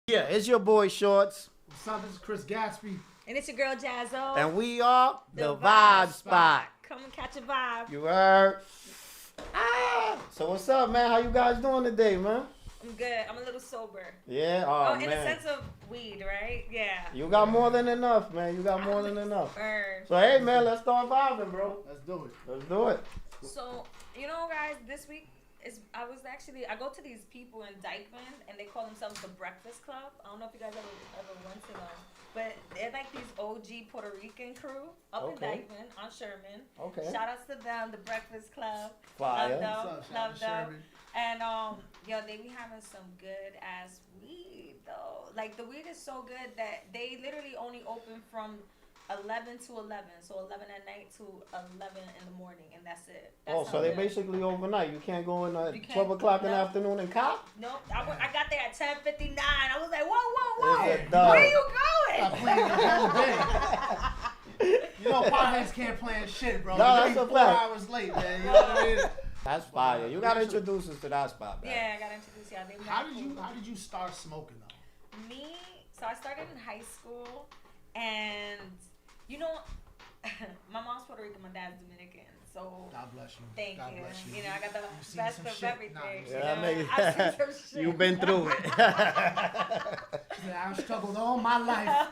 Yeah, it's your boy Shorts. What's up? This is Chris Gatsby. And it's your girl Jazzo. And we are the Vibe Spot. Come and catch a vibe. You heard? So what's up, man? How you guys doing today, man? I'm good. I'm a little sober. Yeah? Oh, man. in the sense of weed, right? Yeah. You got more than enough, man. You got more than enough. Burn. So, hey, man, let's start vibing, bro. Let's do it. Let's do it. So, you know, guys, this week, I go to these people in Dykeman, and they call themselves the Breakfast Club. I don't know if you guys ever went to them. But they're like these OG Puerto Rican crew up in Dykeman on Sherman. Okay. Shout outs to them, the Breakfast Club. Fire. Love them. And they be having some good ass weed though. Like the weed is so good that they literally only open from 11 to 11. So 11 at night to 11 in the morning, and that's it. So they basically overnight. You can't go in at 12 o'clock in the afternoon and cop? Nope. I got there at 10:59. I was like, whoa. Where you going? Stop playing the whole day. You know, potheads can't plan shit, bro. No, that's a 4 fact. hours late, man. You know what I mean? That's fire. You gotta introduce us to that spot, man. Yeah, I gotta introduce y'all. How did you start smoking though? So I started in high school, and you know, my mom's Puerto Rican, my dad's Dominican. So God bless you. Thank God you. bless you. You know, I got the best of shit. everything. I've seen some shit. You've been through it. I've struggled all my life.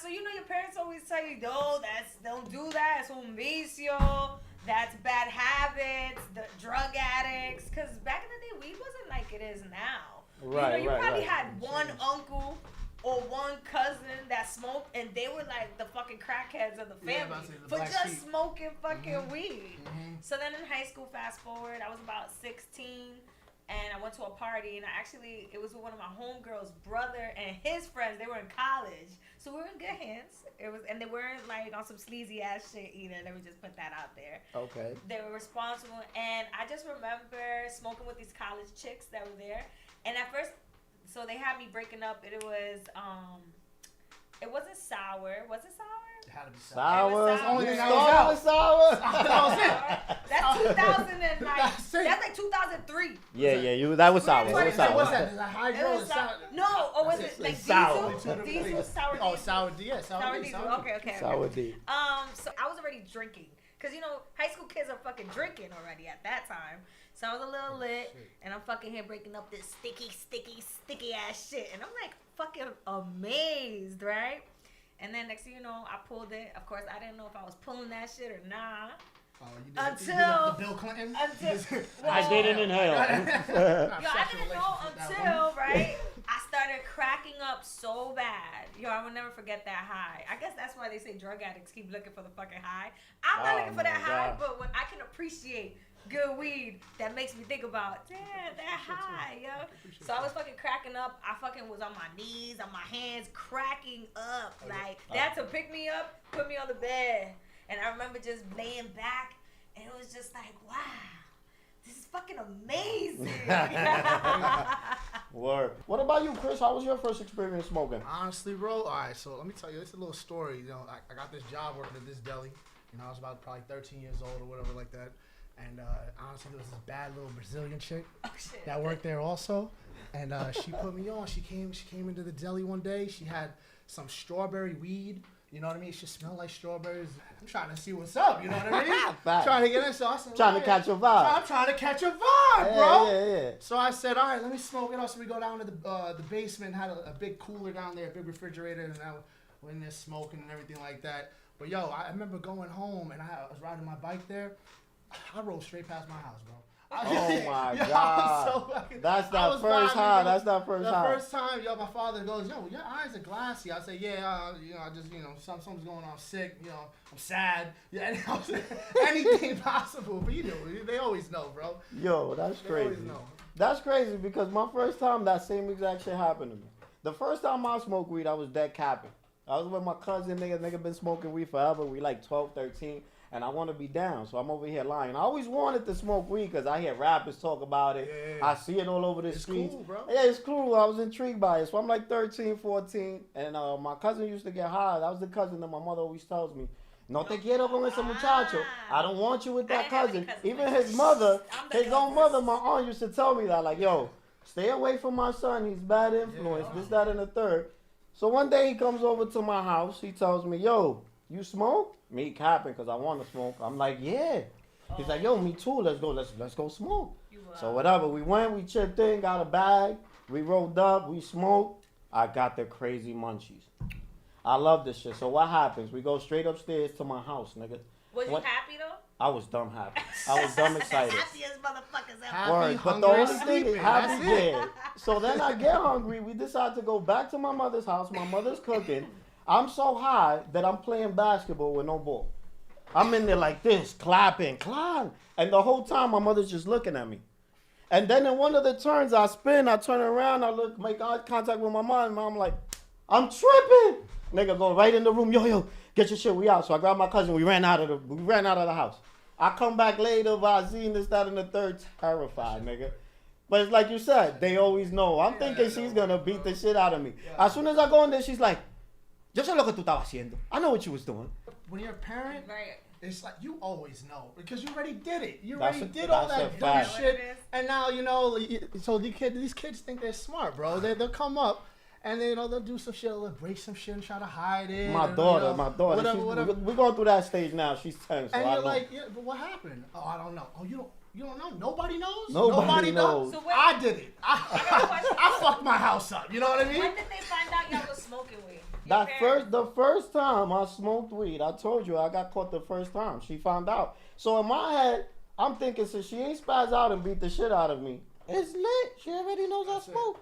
So you know, your parents always tell you, no, don't do that. It's un vicio. That's bad habits. The drug addicts. Because back in the day, weed wasn't like it is now. Right, you probably had one uncle or one cousin that smoked, and they were like the fucking crackheads of the family for just smoking fucking weed. Mm-hmm. So then in high school, fast forward, I was about 16, and I went to a party, and it was with one of my homegirls' brother and his friends. They were in college, so we were in good hands. And they weren't like on some sleazy ass shit either. Let me just put that out there. Okay. They were responsible, and I just remember smoking with these college chicks that were there, and at first. So they had me breaking up. It wasn't sour. Was it sour? It had to be sour. That's the only thing I was sour. That's 2009. That's like 2003. Yeah. That was sour. What's that? Is that hydro? No. Or was it like sour? Diesel, sour diesel. Oh, sour D. Yeah, sour diesel. Okay. Sour D. So I was already drinking. Because, you know, high school kids are fucking drinking already at that time. So I was a little lit, and I'm fucking here breaking up this sticky ass shit. And I'm like fucking amazed, right? And then next thing you know, I pulled it. Of course, I didn't know if I was pulling that shit or not. Oh, you did Bill Clinton? I didn't inhale. I didn't know until, right? I started cracking up so bad. I will never forget that high. I guess that's why they say drug addicts keep looking for the fucking high. I'm not looking for that high, but when I can appreciate good weed, that makes me think about, damn, that high, yo. So I was fucking cracking up. I fucking was on my knees, on my hands, cracking up. Like, they had to pick me up, put me on the bed. And I remember just laying back, and it was just like, wow, this is fucking amazing. Word. What about you, Chris? How was your first experience smoking? Honestly, bro, all right, so let me tell you, it's a little story. You know, I got this job working at this deli. You know, I was about probably 13 years old or whatever like that. And honestly, there was this bad little Brazilian chick that worked there also. And she put me on. She came into the deli one day. She had some strawberry weed. You know what I mean? It should smell like strawberries. I'm trying to see what's up. You know what I mean? Trying to get in. So I said, trying to catch a vibe. I'm trying to catch a vibe, bro. Yeah. So I said, all right, let me smoke it. So we go down to the basement. Had a big cooler down there, a big refrigerator, and we're in there smoking and everything like that. But yo, I remember going home and I was riding my bike there. I rode straight past my house, bro. Oh my God. That's that first high. That's that first high. The first time, my father goes, yo, your eyes are glassy. I say, yeah, I just, something's going on. I'm sick, I'm sad. Yeah, anything possible. But they always know, bro. Yo, that's crazy. They always know. That's crazy because my first time, that same exact shit happened to me. The first time I smoked weed, I was dead capping. I was with my cousin, nigga been smoking weed forever. We like 12, 13. And I want to be down, so I'm over here lying. I always wanted to smoke weed because I hear rappers talk about it. Yeah. I see it all over the streets. It's cool, bro. Yeah, it's cool. I was intrigued by it. So I'm like 13, 14. And my cousin used to get high. That was the cousin that my mother always tells me, no te quiero con ese muchacho. I don't want you with that cousin. Even his mother, his own mother, my aunt used to tell me that. Like, yo, stay away from my son. He's bad influence. This, that, and the third. So one day he comes over to my house. He tells me, yo, you smoke? Me capping because I want to smoke. I'm like, yeah. He's like, yo, me too. Let's go smoke. So whatever. We went, we chipped in, got a bag. We rolled up, we smoked. I got the crazy munchies. I love this shit. So what happens? We go straight upstairs to my house, nigga. Was you happy though? I was dumb happy. I was dumb excited. Happiest motherfuckers ever. Happy, but the only thing is sleeping. happy, yeah. So then I get hungry. We decide to go back to my mother's house. My mother's cooking. I'm so high that I'm playing basketball with no ball. I'm in there like this, clapping. And the whole time my mother's just looking at me. And then in one of the turns, I spin, I turn around, I look, make eye contact with my mom. And I'm like, I'm tripping. Nigga go right in the room. Yo, get your shit. We out. So I grabbed my cousin. We ran out of the house. I come back later, Vazine, this, that, and the third, terrified, nigga. But it's like you said, they always know. I'm thinking she's gonna beat the shit out of me. As soon as I go in there, she's like, yo sé lo que tú estabas haciendo. I know what you was doing. When you're a parent, Right. it's like you always know because you already did it. You That's already a- did all that's that a dumb fact. shit, and now you know. So these kids think they're smart, bro. They'll come up and they'll do some shit, they'll break some shit and try to hide it. My and, daughter. whatever. We're going through that stage now. She's 10, so And I you're know. like, yeah, but what happened? Oh, I don't know. Oh, you don't know? Nobody knows? Nobody knows. So when, I did it. I fucked my house up. You know what I mean? when did they find out y'all was smoking weed? The first time I smoked weed, I told you I got caught the first time. She found out. So in my head, I'm thinking since she ain't spazzed out and beat the shit out of me, it's lit. She already knows I smoke.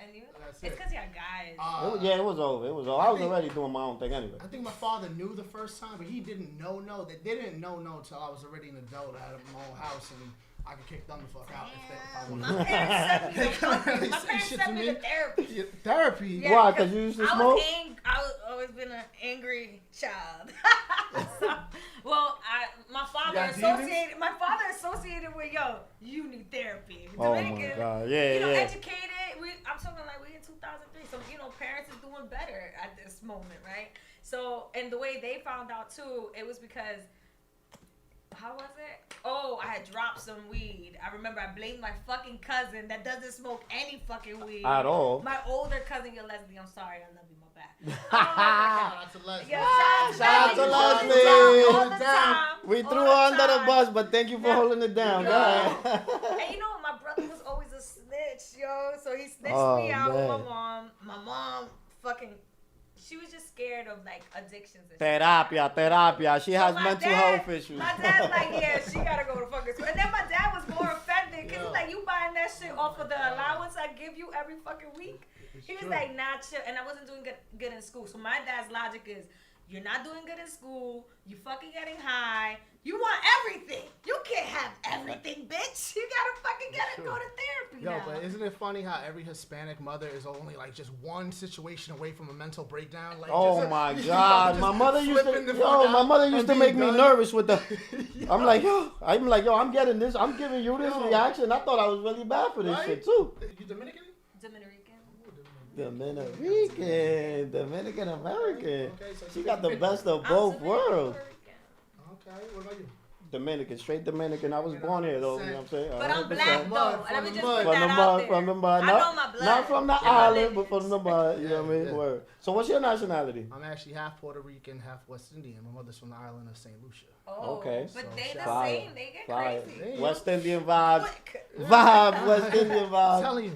And you? That's It's it. because y'all guys. It was over. I was already doing my own thing anyway. I think my father knew the first time, but he didn't know. They didn't know until I was already an adult out of my own house and I could kick them the fuck out if I wanted. My parents They couldn't really my say parents shit sent to me me. to therapy. Therapy? Yeah, Why? Because you used to smoke? I was always been an angry child. So, well, my father associated with you need therapy. Oh Dominican, my God! Yeah. educated. I'm talking like we in 2003, so parents is doing better at this moment, right? So, and the way they found out too, it was because. How was it? Oh, I had dropped some weed. I remember I blamed my fucking cousin that doesn't smoke any fucking weed. At all. My older cousin, you're Leslie. I'm sorry. I love you. My bad. Shout out to Leslie. Yeah, Shout out to Leslie. All the Leslie. time. We All threw the her under the time. bus, but thank you for holding it down. Go ahead. And you know what? My brother was always a snitch, yo. So he snitched Oh, me out with man. my mom. My mom fucking... She was just scared of like addictions and shit. Terapia. She has So my mental dad- health issues. My dad's like, yeah, she gotta go to fucking school. And then my dad was more offended because he's like, you buying that shit off of the allowance I give you every fucking week? He was like, nah, chill. And I wasn't doing good in school. So my dad's logic is, you're not doing good in school. You fucking getting high. You want everything. You can't have everything, bitch. You gotta go to therapy Yo, now. but isn't it funny how every Hispanic mother is only like just one situation away from a mental breakdown? Like, Oh just, my you know, God! just My mother used flipping the to, fuck my out mother used and to make being me done. nervous with the. I'm like, I'm getting this. I'm giving you this Yo. reaction. I thought I was really bad for this Right? shit too. You Dominican? Dominican American. Okay, so She got the best of I'm both Dominican, worlds. Puerto Rican. Okay, what about you? Dominican, straight Dominican. I was born here though. You know what I'm saying? But I'm 100%. black though. Let me just put From the that out mud, there. from the mud. I know my blood. Not from the Yeah, my island, but lineage. from the mud. You know what I mean? Yeah. Word. So what's your nationality? I'm actually half Puerto Rican, half West Indian. My mother's from the island of St. Lucia. Oh, Okay. But So they the fire. same. They get Fire. crazy. West Indian vibes. Quick. West Indian I'm vibes. telling you.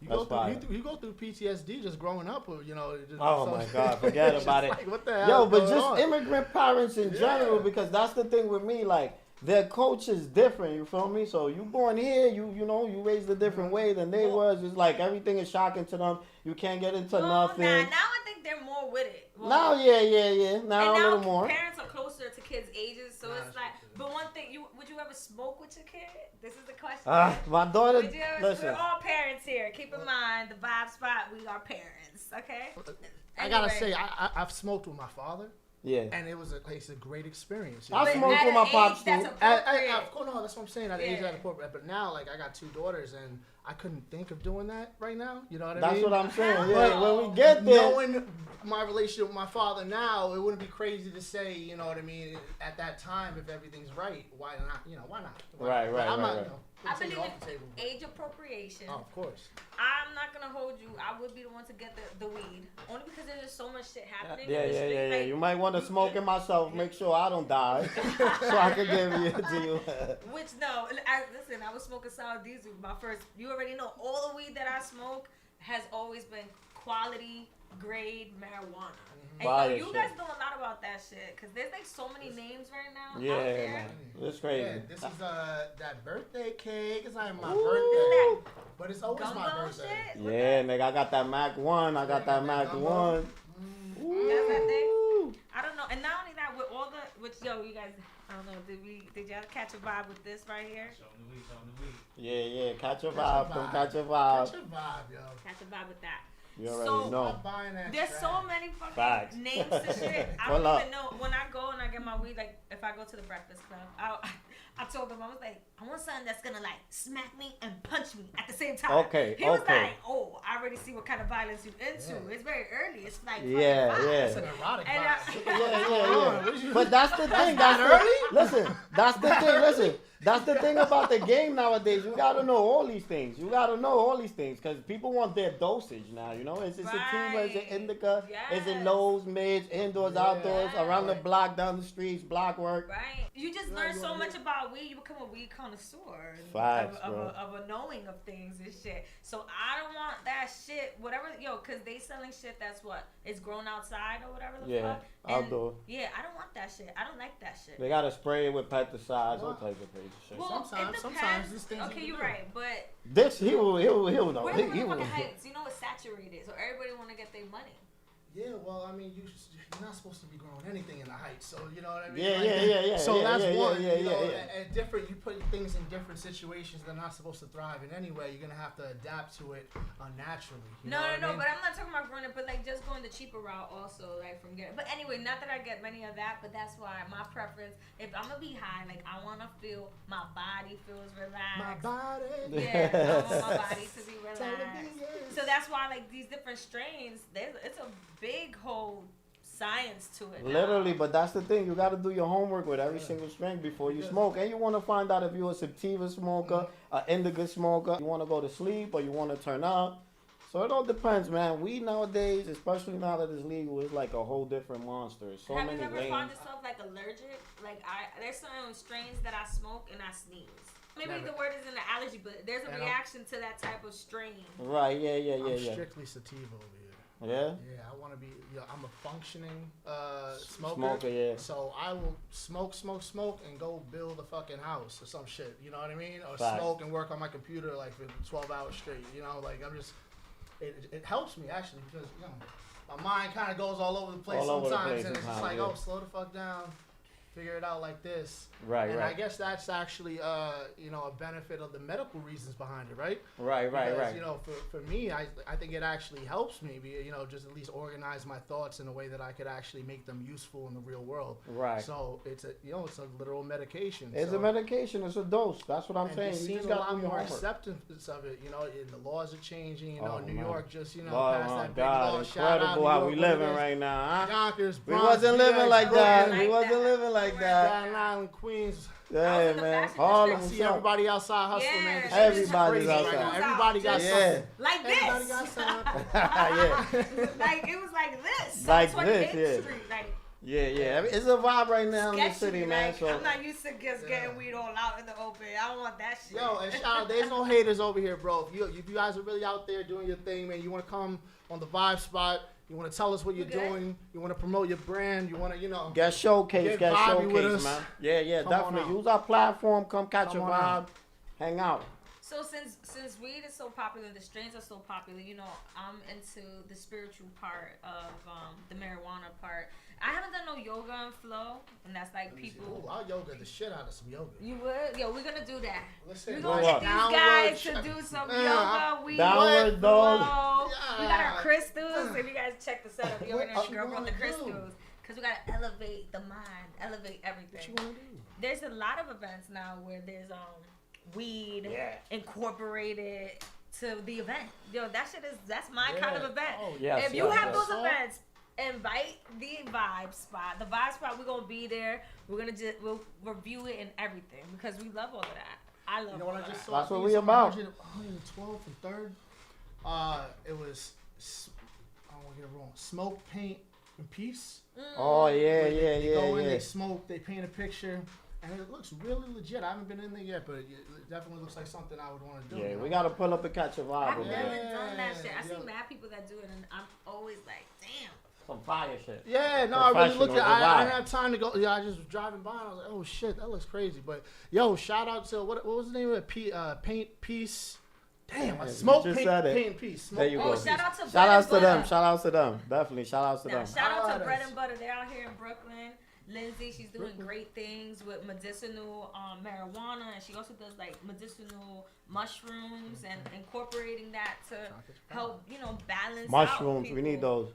That's fire. You go through PTSD just growing up, or, you know. Just, Oh my God, forget it's about just it. like, what the hell Yo, is but going just on? immigrant parents in general, because that's the thing with me, like, their culture is different, you feel me? So you born here, you know, you raised a different way than they was. It's like everything is shocking to them. You can't get into nothing. Now I think they're more with it. Well, Now, yeah. Now and a now little more. parents are closer to kids' ages, so Nah, it's like. But one thing, would you ever smoke with your kid? This is the question. My daughter, Would you ever, listen. we're all parents here. Keep in mind the vibe spot. We are parents, okay? I gotta Anyway. say, I've smoked with my father, Yeah. and it's a great experience. I But smoked at with my an pops age that's too. appropriate. Of course, no, that's what I'm saying. At the age Yeah. of appropriate. But now, like, I got two daughters, and I couldn't think of doing that right now. You know what I That's mean? what I'm saying. Yeah, when we get there. Knowing my relationship with my father now, it wouldn't be crazy to say, you know what I mean, at that time, if everything's right, why not? You know, why not? Right. I'm not, you know, I believe in age appropriation. Oh, of course. I'm not gonna hold you. I would be the one to get the weed, only because there's just so much shit happening. Yeah. Like, You might want to smoke it myself. Make sure I don't die, so I can give it to you. Which listen, I was smoking sour diesel. My first, you already know, all the weed that I smoke has always been quality grade marijuana. And you guys know a lot about that shit, because there's like so many names right now. Yeah, out there. man. It's crazy. Yeah, this is that birthday cake. It's not even my birthday, but it's always my birthday. Shit? Yeah, nigga, I got that Mac 1. I got that Mac 1. That's that thing. I don't know. And not only that, with all you guys, I don't know, did y'all catch a vibe with this right here? Show the week. Yeah, catch a vibe. Come catch a vibe. Catch a vibe, yo. Catch a vibe with that. You already know. There's so many fucking Facts. names to shit. I don't even know. When I go and I get my weed, like if I go to the Breakfast Club, I told them, I was like, I want something that's gonna like smack me and punch me at the same time. Okay. He was like, oh, I already see what kind of violence you're into. Yeah. It's very early. It's like It's an erotic vibe. Yeah. But that's the thing. That's the thing about the game nowadays. You gotta know all these things. Because people want their dosage now. You know, is it sativa? Is it indica? Yes. Is it lows, mids, indoors, outdoors, around the block, down the streets, block work? Right. You just learn so much about weed. You become a weed connoisseur. Facts, of a knowing of things and shit. So I don't want that shit. Whatever, because they selling shit that's it's grown outside or whatever the fuck. Outdoor. Yeah, I don't want that shit. I don't like that shit. They gotta spray it with pesticides, all type of crazy shit. Well, sometimes these things. Okay, you're right, but this he'll know. We're in the fucking Heights. You know it's saturated, so everybody want to get their money. Yeah, well, I mean, you're not supposed to be growing anything in the Heights, so you know what I mean. Yeah. So that's one. Yeah. And different. You put things in different situations that are not supposed to thrive in anyway. You're gonna have to adapt to it unnaturally. No. But I'm not talking about growing it, but like just going the cheaper route also, like from getting. But anyway, not that I get many of that, but that's why my preference. If I'm gonna be high, like I wanna feel my body feels relaxed. My body. Yeah, I want my body to be relaxed. So that's why like these different strains, it's a big whole science to it. Literally, but that's the thing. You got to do your homework with every single strain before you smoke. And you want to find out if you're a sativa smoker, an indica smoker. You want to go to sleep or you want to turn up. So it all depends, man. Weed nowadays, especially now that it's legal, is like a whole different monster. So Have many you ever lanes. found yourself like allergic? Like there's certain strains that I smoke and I sneeze. Maybe the word isn't an allergy, but there's a reaction to that type of strain. Right, yeah. I'm strictly sativa over here. Yeah? Yeah, I want to be, I'm a functioning smoker. Smoker, yeah. So I will smoke, and go build a fucking house or some shit. You know what I mean? Or Facts. smoke and work on my computer like for 12 hours straight. You know, like I'm just, it helps me actually because, my mind kind of goes all over the place sometimes. And it's just like, slow the fuck down. Figure it out like this. Right. I guess that's actually, a benefit of the medical reasons behind it, right? Right. For me, I think it actually helps me, just at least organize my thoughts in a way that I could actually make them useful in the real world. Right. So it's a literal medication. It's a medication. It's a dose. That's what I'm saying. You just got a lot more acceptance of it. The laws are changing. New York just, passed that big law. Shout out incredible how we living right now, huh? Yonkers, we wasn't living like that. We wasn't living like that. Staten Island, Queens. Yeah, man. Harlem. See everybody outside hustling, man. Everybody's outside. Right, everybody got something. Like this. Everybody got something. Like it was like this. Like this, yeah. Street, yeah. It's a vibe right now in the city, man. So I'm not used to just getting weed all out in the open. I don't want that shit. Yo, and shout out, there's no haters over here, bro. If you guys are really out there doing your thing, man, you want to come on the Vibe Spot. You want to tell us what you're doing. You want to promote your brand. You want to, get showcase, man. Yeah, definitely. Use our platform. Come catch a vibe. Hang out. So since weed is so popular, the strains are so popular, I'm into the spiritual part of the marijuana part. I haven't done no yoga and flow, and that's like people. Ooh, I'll yoga the shit out of some yoga. You would? Yo, we're gonna do that. We're gonna get these guys to do some yoga. Downward dog. We got our crystals. If you guys check the setup, you're gonna girl brought the crystals. Because we gotta elevate the mind, elevate everything. What you wanna do? There's a lot of events now where there's weed incorporated to the event. Yo, that's my kind of event. Oh, yes, if you have those events, invite the Vibe Spot. The Vibe Spot, we're gonna be there. We'll review it and everything because we love all of that. I love. You know what I just saw? That's what we about. 112 from Third. It was. I don't want to get it wrong. Smoke, paint, and peace. Oh yeah, They go in, they smoke, they paint a picture. And it looks really legit. I haven't been in there yet, but it definitely looks like something I would want to do. Yeah, we gotta pull up and catch a vibe. I've never done that shit. I see mad people that do it, and I'm always like, damn. Some fire shit. Yeah, no, I really looked at. I didn't have time to go. Yeah, I just was driving by, and I was like, oh shit, that looks crazy. But yo, shout out to what was the name of it? Paint Peace. Damn, I smoke paint peace. Smoke, there you go. Shout out to Shout outs to them. Shout outs to them. Definitely. Shout outs to them. Shout out to Bread and Butter. They're out here in Brooklyn. Lindsay, she's doing great things with medicinal marijuana, and she also does like medicinal mushrooms and incorporating that to help, balance mushrooms. Out we need those.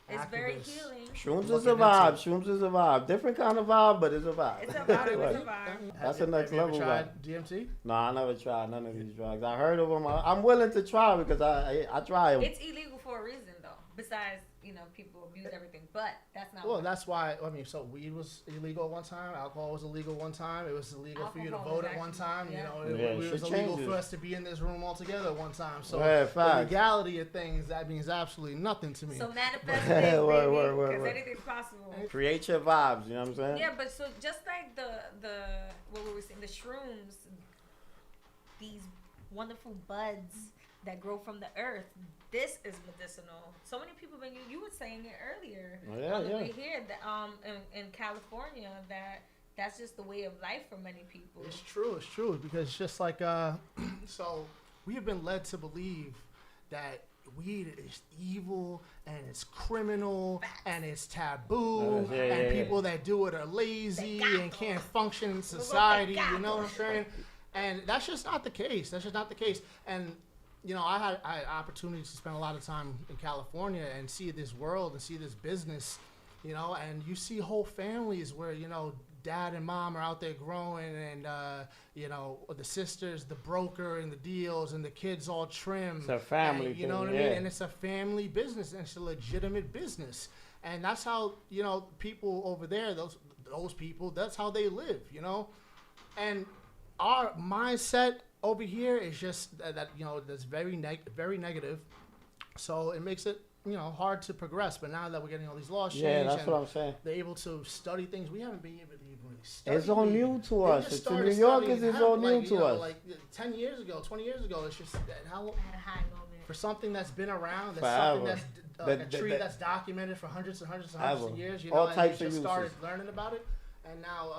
It's very healing. Shrooms is a vibe. Shrooms is a vibe. Different kind of vibe, but it's a vibe. It's a vibe. It's a vibe. That's the next level. Have you ever tried DMT? No, I never tried none of these drugs. I heard of them. I'm willing to try because I try them. It's illegal for a reason, though. Besides, people abuse everything, but that's not. Well, that's why. So weed was illegal at one time. Alcohol was illegal one time. It was illegal for you to vote at one time. Yeah. It was illegal for us to be in this room all together at one time. So the legality of things, that means absolutely nothing to me. So manifest it, because anything's possible. Create your vibes. You know what I'm saying? Yeah, but so just like the what were we saying? The shrooms, these wonderful buds that grow from the earth. This is medicinal. So many people, when you were saying it earlier on the way here, that in California, that's just the way of life for many people. It's true because it's just like so we have been led to believe that weed is evil and it's criminal and it's taboo and people that do it are lazy and can't function in society. You know what I'm saying? And that's just not the case. And I had opportunity to spend a lot of time in California and see this world and see this business, and you see whole families where, dad and mom are out there growing and, the sisters, the broker and the deals and the kids all trim. It's a family thing, you know what I mean? And it's a family business and it's a legitimate business. And that's how, people over there, those people, that's how they live, And our mindset over here is just that that's very negative, so it makes it hard to progress. But now that we're getting all these laws changed, that's what I'm saying. They're able to study things we haven't been able to even really study. It's all new to us. To New Yorkers, it's all new to us. Like 10 years ago, 20 years ago, it's just how for something that's been around, that's forever. something that's a tree that's documented for hundreds and hundreds and hundreds of years. All types and of just uses. Started learning about it, and now.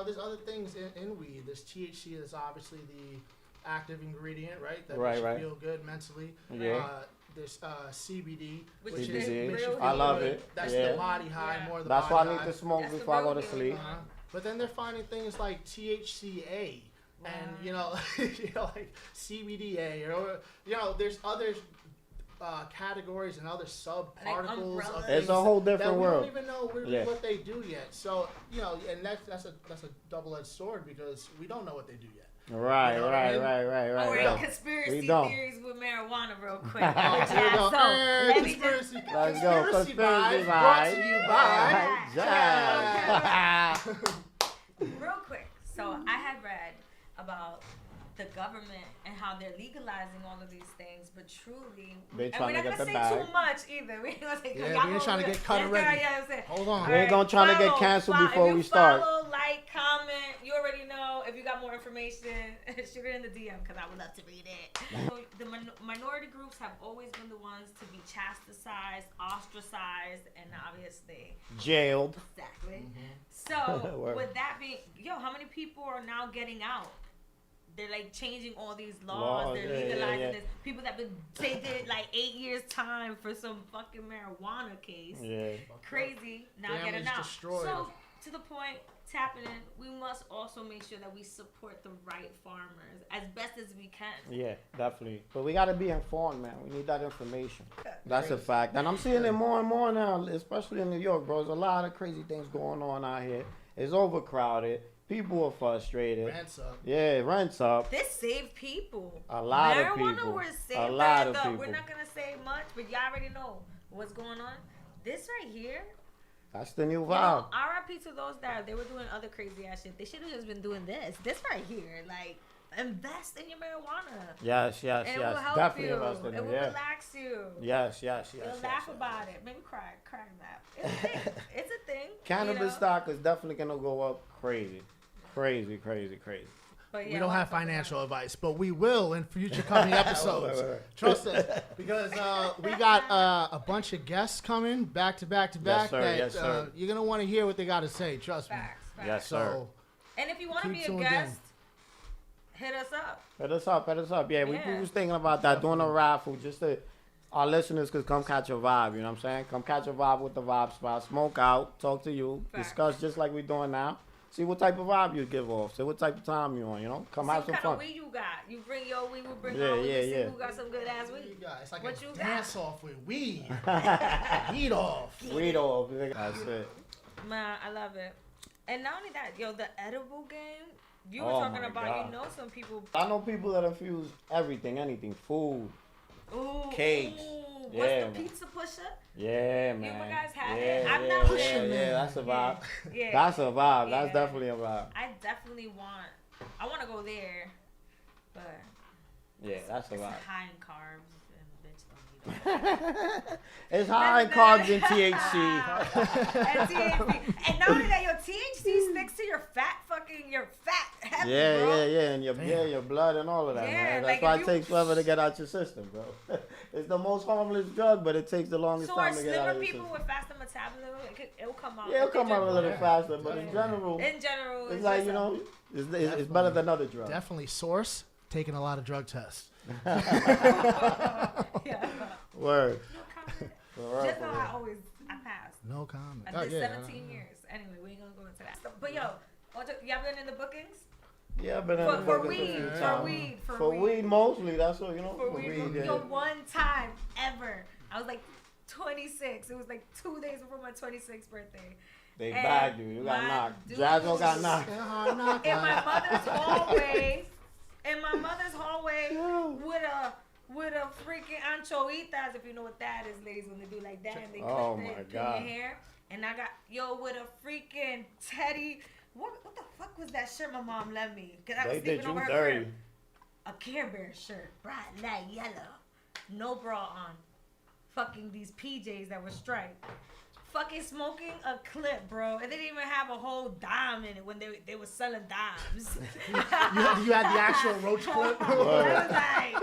There's other things in weed. There's THC is obviously the active ingredient, right? That makes you feel good mentally. Yeah. There's CBD, which CBD. is real. I love it. That's the body high, more the That's body why I need to smoke before I go to sleep. But then they're finding things like THCA and like CBDA or there's other categories and other sub-particles like of it's a whole different world. We don't even know what they do yet. So, and that's a double-edged sword because we don't know what they do yet. Right. Or conspiracy theories with marijuana real quick. Conspiracy vibes brought to you by Jazzo. Real quick. So I had read about the government and how they're legalizing all of these things, but truly, we're not gonna say too much either. We ain't gonna say we ain't trying to get cut already. Hold on. We ain't gonna try to get canceled before we start. Follow, like, comment. You already know. If you got more information, shoot it in the DM because I would love to read it. So the minority groups have always been the ones to be chastised, ostracized, and obviously jailed. Exactly. So with that being, how many people are now getting out? They're like changing all these laws. They're legalizing this. People that they did like 8 years time for some fucking marijuana case. Yeah. Crazy. Now getting out. Destroyed. So to the point, tapping in, we must also make sure that we support the right farmers as best as we can. Yeah, definitely. But we gotta be informed, man. We need that information. That's a fact. And I'm seeing it more and more now, especially in New York, bro. There's a lot of crazy things going on out here. It's overcrowded. People are frustrated. Rents up. Yeah, rents up. This saved people. A lot of people. Marijuana was saved. A lot of people. We're not gonna say much, but y'all already know what's going on. This right here. That's the new vibe. You know, RIP to those that they were doing other crazy ass shit. They should have just been doing this. This right here, like invest in your marijuana. Yes. And it will help Definitely you. invest in It will relax you. Yes. You'll laugh about it. Maybe cry and laugh. It's a thing. It's a thing. Cannabis stock is definitely gonna go up crazy. But yeah, we don't have financial advice, but we will in future coming episodes. Trust us, because we got a bunch of guests coming back to back. Yes, sir. You're gonna want to hear what they got to say. Trust me. Facts. Yes, sir. So, and if you want to be a guest, hit us up. Yeah, we was thinking about that, doing a raffle just to our listeners could come catch a vibe. You know what I'm saying? Come catch a vibe with the Vibe Spot. Smoke out, talk to you, discuss just like we're doing now. See what type of vibe you give off. See what type of time you on, you know? Come have some fun. What kind of weed you got? You bring your weed, we'll bring our weed. See who got some good ass weed. It's like what a you dance got? off with weed. Weed off. Weed off. That's it. Man, I love it. And not only that, yo, the edible game, you were talking about, God. You know some people. I know people that infuse everything, anything. Food, cakes. What's the pizza pusher? Yeah, man. You guys had it? I'm not pushing. Yeah, that's a vibe. Yeah. That's a vibe. That's definitely a vibe. I want to go there, but yeah, that's a vibe. It's high in carbs and bitch don't need it. It's high in carbs and THC. And THC. And not only that, your THC sticks to your fat heavy, bro. Yeah, and your blood and all of that, man. That's why it takes forever to get out your system, bro. It's the most harmless drug, but it takes the longest time to get out of your system. So people with faster metabolism, it'll come out. Yeah, it'll come out a little faster, but in general, it's like, you know, it's better than other drugs. Definitely source, taking a lot of drug tests. Yeah. Word. No comment. Just know I passed. No comment. I did 17 years. Anyway, we ain't gonna go into that. But yo, y'all been in the bookings? Yeah, I've been in the bookings. For weed mostly. That's what, you know. For weed. Yo, one time ever, I was like 26. It was like 2 days before my 26th birthday. They bagged you. You got knocked. Jazzo got knocked. In my mother's hallway, with a freaking anchoitas, if you know what that is, ladies, when they do like that and they put your hair. And I got with a freaking teddy. What the fuck was that shirt my mom left me? Because I was sleeping over her crib. A Care Bear shirt, bright light yellow, no bra on. Fucking these PJs that were striped. Fucking smoking a clip, bro. And they didn't even have a whole dime in it when they were selling dimes. you had the actual roach clip? I was like,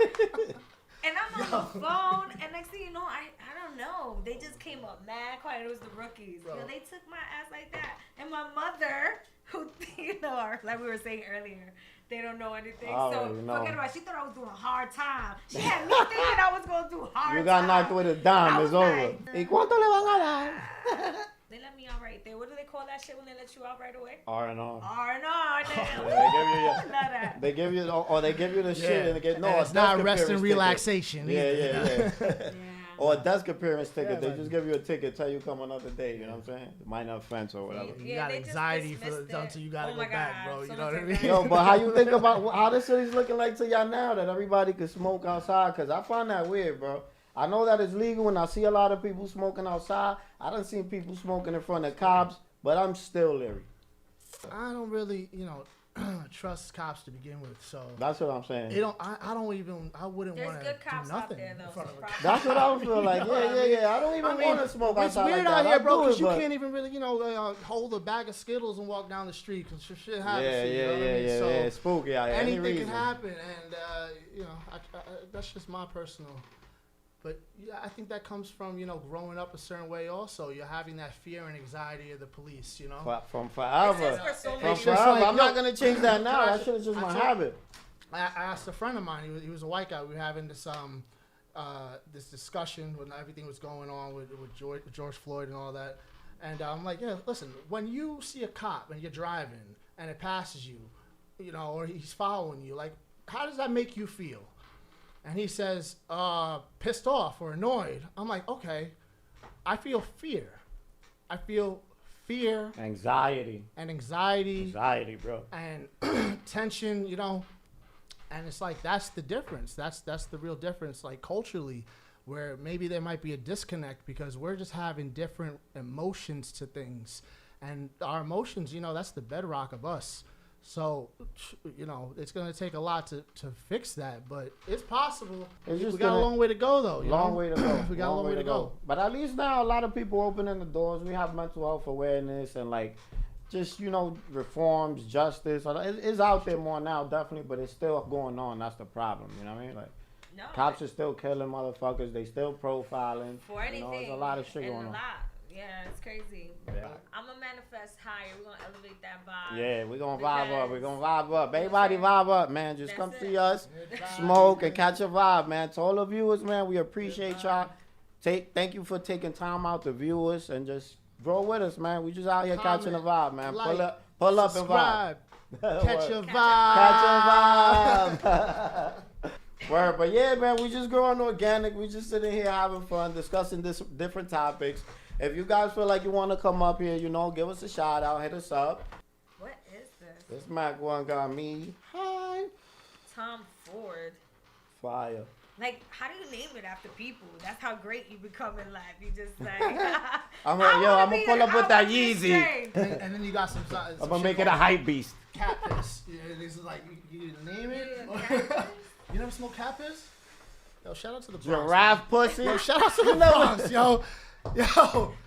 and I'm on the phone, and next thing you know, I don't know. They just came up mad quiet. It was the rookies. You know, they took my ass like that. And my mother, who, you know, like we were saying earlier, they don't know anything. Forget about it. She thought I was doing a hard time. She had me thinking I was going to do hard time. You got knocked with a dime. It's over. ¿Y cuánto le van a dar? They let me out right there. What do they call that shit when they let you out right away? R&R. R&R. They give you the shit and they get it's not rest and relaxation. Yeah. Or a desk appearance ticket. They just give you a ticket, tell you come another day. You know what I'm saying? Minor offense or whatever. You got anxiety until you gotta go back, bro. You know what I mean? Yo, but how you think about how the city's looking like to y'all now that everybody can smoke outside? Because I find that weird, bro. I know that it's legal and I see a lot of people smoking outside. I done seen people smoking in front of cops, but I'm still leery. I don't really, trust cops to begin with, so that's what I'm saying. I wouldn't want to do nothing there, in front of a cop. That's what I would feel like. Yeah. I don't even want to smoke outside. It's weird like out that. here, bro, because you can't even really, hold a bag of Skittles and walk down the street because shit happens. Yeah. So it's spooky out here. Anything can happen, and that's just my personal. But yeah, I think that comes from, growing up a certain way also. You're having that fear and anxiety of the police, From forever. From forever. I'm not going to change that now. That shit is just my habit. I asked a friend of mine. He was a white guy. We were having this this discussion when everything was going on with George Floyd and all that. And I'm like, yeah, listen, when you see a cop and you're driving and it passes you, or he's following you, like, how does that make you feel? And he says, pissed off or annoyed. I'm like, okay, I feel fear. I feel fear, anxiety, bro, and tension, and it's like that's the difference. That's the real difference, like culturally, where maybe there might be a disconnect because we're just having different emotions to things, and our emotions, that's the bedrock of us. So, it's going to take a lot to fix that, but it's possible. We got a long way to go, though. Long way to go. We got a long way to go. But at least now, a lot of people opening the doors. We have mental health awareness and, just, reforms, justice. It's out there more now, definitely, but it's still going on. That's the problem. You know what I mean? Cops are still killing motherfuckers. They still profiling. For anything. There's a lot of shit going on. Yeah, it's crazy. Yeah. I'm going to manifest higher. We're going to elevate that vibe. Yeah, we're going to vibe up. We're going to vibe up. Everybody vibe up, man. Just come see us, smoke, and catch a vibe, man. To all the viewers, man, we appreciate y'all. Thank you for taking time out to view us and just grow with us, man. We just out here catching a vibe, man. Pull up and vibe. Catch a vibe. Word, but yeah, man, we just growing organic. We just sitting here having fun, discussing different topics. If you guys feel like you want to come up here, give us a shout out, hit us up. What is this? This Mac one got me. Hi. Tom Ford. Fire. How do you name it after people? That's how great you become in life. You just I'm gonna pull up with that Yeezy. And then you got some I'm gonna make it a hype beast. Cat piss. This is you name it. You never smoke cat piss? Yo, shout out to the Bronx. Giraffe pussy. Yo, shout out to the Bronx, yo. I was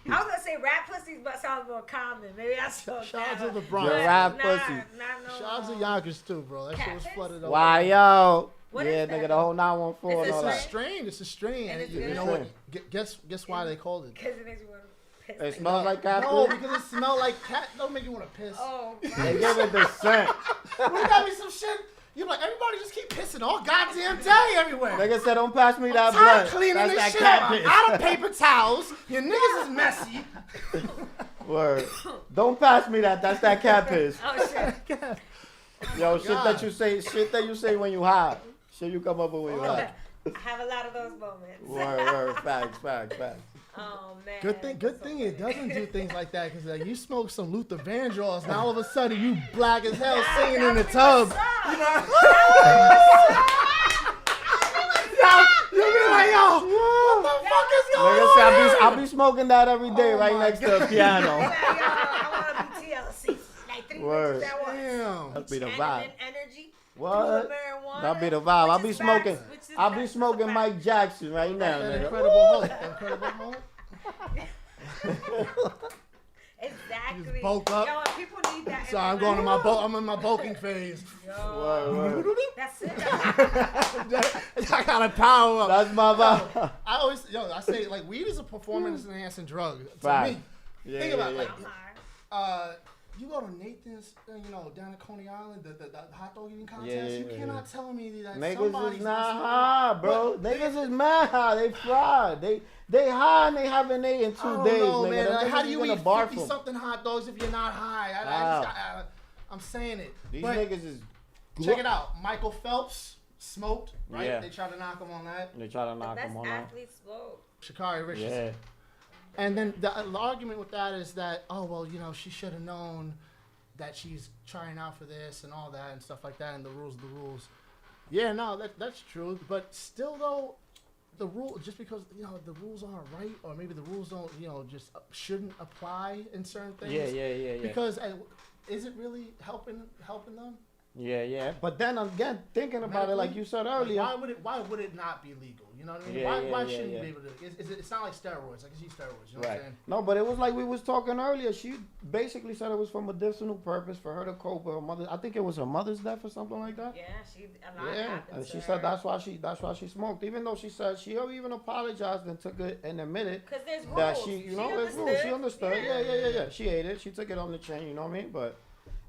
gonna say rat pussies, but sounds more common. Maybe that's so. Shout out to the Bronx. Giraffe pussy. Shout out to Yonkers too, bro. That shit was flooded over. Why, yo? What yeah, nigga, the whole 914. It's a strain. It's a strain. And you know what? Guess why they called it? Because it makes you want to piss. It smells like cat piss? No, because it smells like cat. Don't make you want to piss. Oh, they give it the scent. We got me some shit. You're like, everybody just keep pissing all goddamn day everywhere. Nigga said, don't pass me that blood. blood. Cleaning that's this shit out of paper towels. Your niggas is messy. Word. Don't pass me that. That's that cat piss. Oh, shit. Yo, shit that you say when you high. Shit you come up with when you high. I have a lot of those moments. Word. Facts. Oh, man. Good thing it doesn't do things like that, because you smoke some Luther Vandross, and all of a sudden you black as hell singing in the tub. You know? You be like, yo, what the fuck is going on? Like I'll be smoking that every day right next to a piano. I want to be TLC. Like 3 Word. Damn. That'd be the vibe. Energy. What? That'd be the vibe. I'll be smoking Mike Jackson right now. That Incredible Hulk. Exactly. Just bulk up. Yo, people need that. So I'm going to my I'm in my bulking phase. Word. That's it. I got a power up. That's my vibe. I say weed is a performance enhancing drug to me. Yeah, Think about it. You go to Nathan's, down at Coney Island, the hot dog eating contest. You cannot tell me that niggas is not high, bro. Niggas is mad high. They fried. They high and they haven't ate in 2 days. I don't know, nigga. Man. How do you eat 50-something hot dogs if you're not high? I'm saying it. These niggas is. Check it out. Michael Phelps smoked, right? Yeah. They tried to knock him on that. They try to knock him on that. Athletes smoke. Sha'Carri Richardson. Yeah. And then the argument with that is that, she should have known that she's trying out for this and all that and stuff like that, and the rules. Yeah, no, that's true. But still, though, the rule, just because the rules aren't right, or maybe the rules don't just shouldn't apply in certain things. Yeah. Because is it really helping them? Yeah. But then again, thinking about it, like you said earlier, why would it not be legal? You know what I mean? Why shouldn't you be able to? It's not like steroids. I can see steroids. You know what I'm saying? No, but it was like we was talking earlier. She basically said it was for medicinal purpose for her to cope with her mother. I think it was her mother's death or something like that. Yeah, and she said that's why she smoked. Even though she said she even apologized and took it and admitted that she understood. Yeah. She ate it. She took it on the chin. You know what I mean? But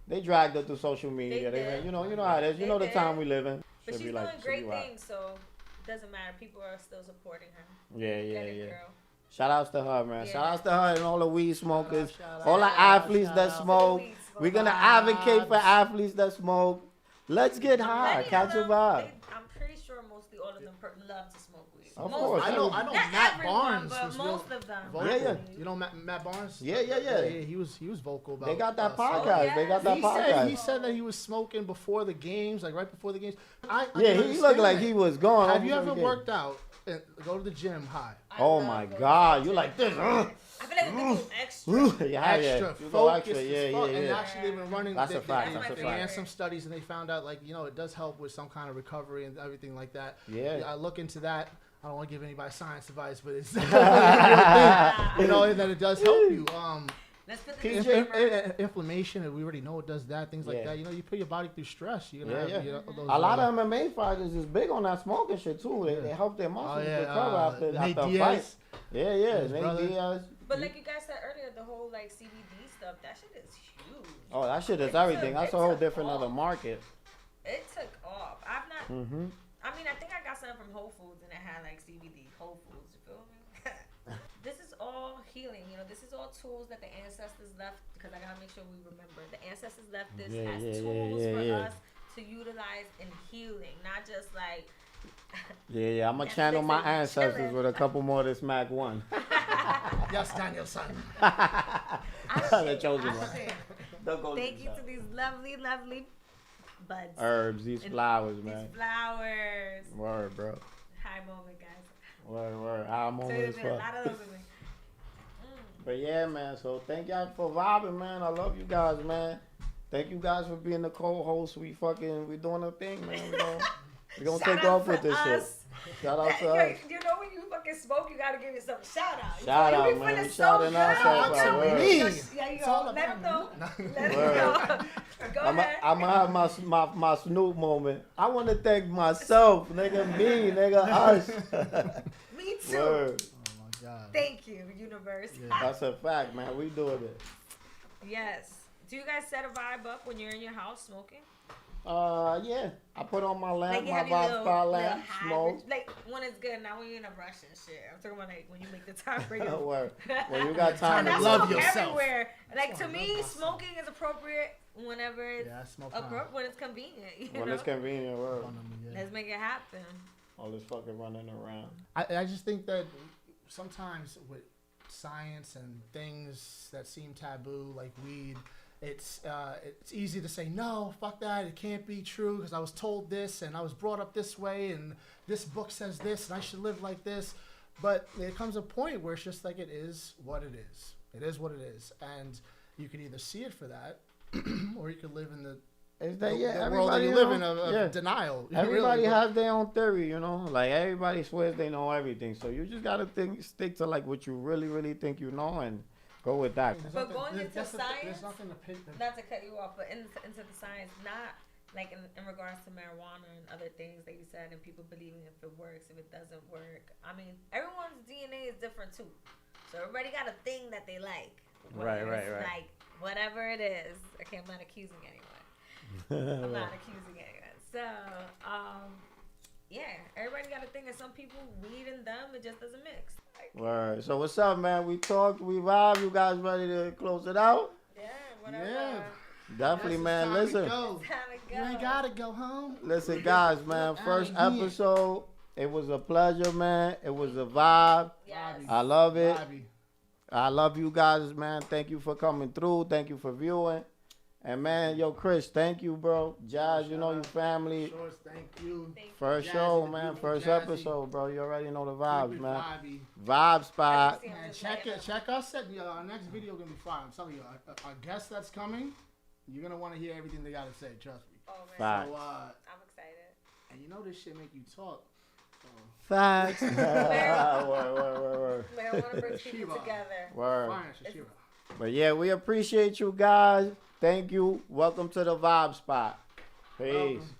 they dragged her through social media. You know how it is. You know the time we live in. But she's doing great things, so it doesn't matter. People are still supporting her. Yeah. Shout outs to her, man. Yeah. Shout outs to her and all the weed smokers, all the athletes that smoke. We're gonna advocate for athletes that smoke. Let's get high, catch a vibe. I'm pretty sure mostly all of them love to smoke weed. Of course. I know Matt Barnes but most of them. Yeah. You know Matt Barnes? Yeah. He was vocal about. They got that podcast. They got that podcast. He said that he was smoking before the games, like right before the games. He looked like he was gone. Have you ever worked out and go to the gym high? Oh my God, you like this? I feel like it's extra. Extra focused. Yeah. And actually, they've been running. That's a fact. They ran some studies and they found out, like, it does help with some kind of recovery and everything like that. Yeah. I look into that. I don't want to give anybody science advice, but it's and that it does help you. Let's put the inflammation, and we already know it does that. Things like that. You put your body through stress. You're gonna have those, a lot of MMA fighters is big on that smoking shit too. They help their muscles recover after a fight. Yeah. Nate Diaz. But like you guys said earlier, the whole like CBD stuff, that shit is huge. Oh, that shit is everything. That's a whole different other market. It took off. I've not. I mean, I think I got something from Whole Foods and it had like CBD. Whole Foods, you feel me? This is all healing. This is all tools that the ancestors left, because I gotta make sure we remember the ancestors left this as tools for us to utilize in healing, not just like. I'm gonna channel my ancestors with a couple more of this Mac 1. Yes, Daniel-san. The chosen one. Thank you to these lovely buds. Herbs, these flowers, man. These flowers. Word, bro. High moment, guys. Word. High moment as fuck. A lot of those with me. But yeah, man. So thank y'all for vibing, man. I love you guys, man. Thank you guys for being the co-host. We doing a thing, man. We're gonna take off with this shit. Shout out to us. You know when you fucking smoke, you gotta give yourself a shout out. Shout out, man. Shouting ourselves out. Yeah, you go. Let them know. Let them know. Go ahead. I'm gonna have my Snoop moment. I want to thank myself, nigga, me, nigga, us. Me too. Word. Oh my God. Thank you, universe. Yeah. That's a fact, man. We doing it. Yes. Do you guys set a vibe up when you're in your house smoking? Yeah. I put on my lamp, like my vibe spot lamp, smoke. Like when it's good, not when you're in a rush and shit. I'm talking about like when you make the time for you. When you got time to love yourself. Everywhere. Like to me, smoking is appropriate whenever it's when it's convenient. When it's convenient, word. Let's make it happen. All this fucking running around. I just think that sometimes with science and things that seem taboo, like weed, it's easy to say, no, fuck that, it can't be true because I was told this and I was brought up this way and this book says this and I should live like this. But there comes a point where it's just like, it is what it is. It is what it is. And you can either see it for that or you can live in the world that you live in of denial. Everybody has their own theory, Like everybody swears they know everything. So you just gotta stick to like what you really, really think you know and go with that. But going into science, there's nothing to pick. Not to cut you off, but into the science, not like in regards to marijuana and other things that you said, and people believing if it works, if it doesn't work. I mean, everyone's DNA is different too, so everybody got a thing that they like. Right. Like whatever it is. Okay, I'm not accusing anyone. I'm not accusing anyone. So, yeah, everybody got a thing, and some people, weed and them, it just doesn't mix. Word. So what's up, man? We talked, we vibe. You guys ready to close it out? Yeah, whatever. Yeah. Definitely, man. Listen. You ain't gotta go home. Listen, guys, man. First episode, it was a pleasure, man. It was a vibe. Yes. I love it. I love you guys, man. Thank you for coming through. Thank you for viewing. And man, yo, Chris, thank you, bro. Jazz, your family. Sure, thank you. First Jazzy, show, man. First episode, bro. You already know the vibes, man. Vibey. Vibe spot. Man, check us at our next video. Gonna be fire. I'm telling you, our guest that's coming, you're gonna want to hear everything they gotta say. Trust me. Oh man. Facts. So, I'm excited. And this shit make you talk. Facts. Word. Man, I want to bring people together. Word. But yeah, we appreciate you guys. Thank you. Welcome to the Vibe Spot. Peace. Welcome.